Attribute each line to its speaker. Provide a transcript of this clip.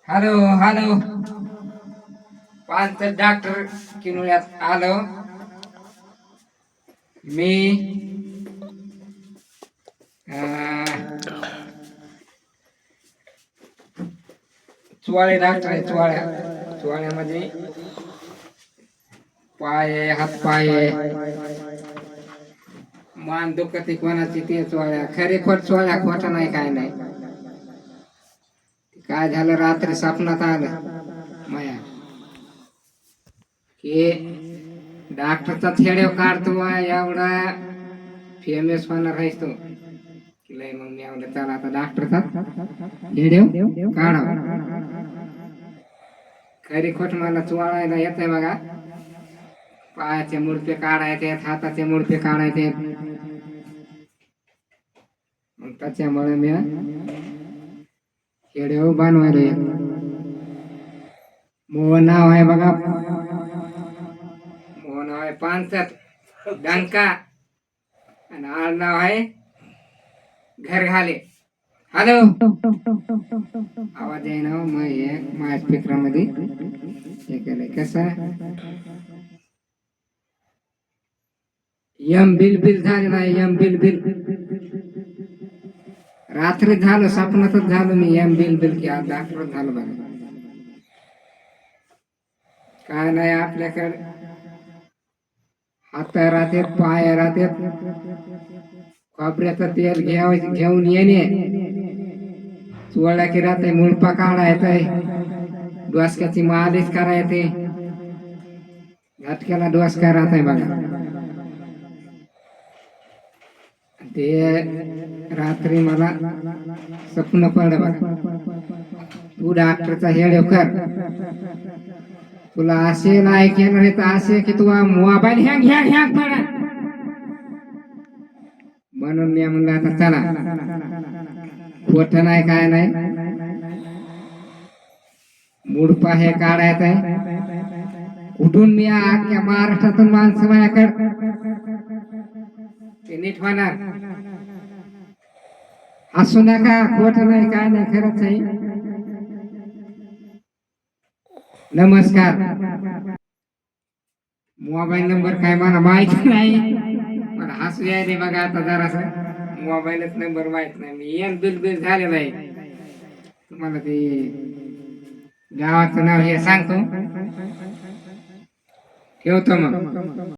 Speaker 1: Hello hello पाच doctor किनुळ्यात आलो मी चुवाळे doctor आहे चुवाळ्यामध्ये पाय आहे, हात पाय आहे, मान दुखते कोणाची ते चुवाळ्या खरे खोट चुवाळ्या खोटा नाही काय नाही. काय झालं रात्री स्वप्नात आलं माया की डॉक्टरचा थेडेव काढतो एवढा फेमस होणार आहेस तो की लय. मग मी आवडत चला आता डॉक्टरचा थेडेव काढा. खरी खोट मला चुवाळायला येत आहे बघा. पायाचे मुडपे काढायचे, हाताचे मुडपे काढायचे. मग त्याच्यामुळे मी थेडेव बनवायला मोह नाव आहे बघा. मोह नाव आहे पानसट डंका आणि आड नाव आहे घर घाले. हॅलो आवाज आहे ना मग एक माझ्या स्पीकरमध्ये हे केलंय कसं यम बिल बिल झालेलं आहे. यम बिल बिल रात्री झालं स्वप्नातच झालं मी यम बिल बिल की आज डॉक्टर झालं बघा. काय नाही आपल्याकडे हात राहतात पाय राहतात. खोबऱ्याचं तेल घेऊन येणे चुवळा की राहते मुळपा काढायचंय डोसक्याची मालिश करायचे घटक्याला डोसका राहत बघा. ते रात्री मला स्वप्न पडलं बघा. तू डॉक्टरचा हेड कर तुला असे नाही केलं तर असे की तू मोबाईल हँग हँग हँग पडा. म्हणून मी म्हणलं आता चला खोट नाही काय नाही मुडपा हे काढायचं आहे. कुठून मी अख्ख्या महाराष्ट्रातून माणसं माझ्याकडे ते नीट होणार. हसू नका खोट नाही काय नाही खरंच आहे. नमस्कार. मोबाईल नंबर काय मला माहित नाही पण हसू यायले बघा. आता जरास मोबाईलच नंबर माहित नाही. मी येन बिल बिल झालेलं आहे. तुम्हाला ते गावाचं नाव हे सांगतो ठेवतो मग.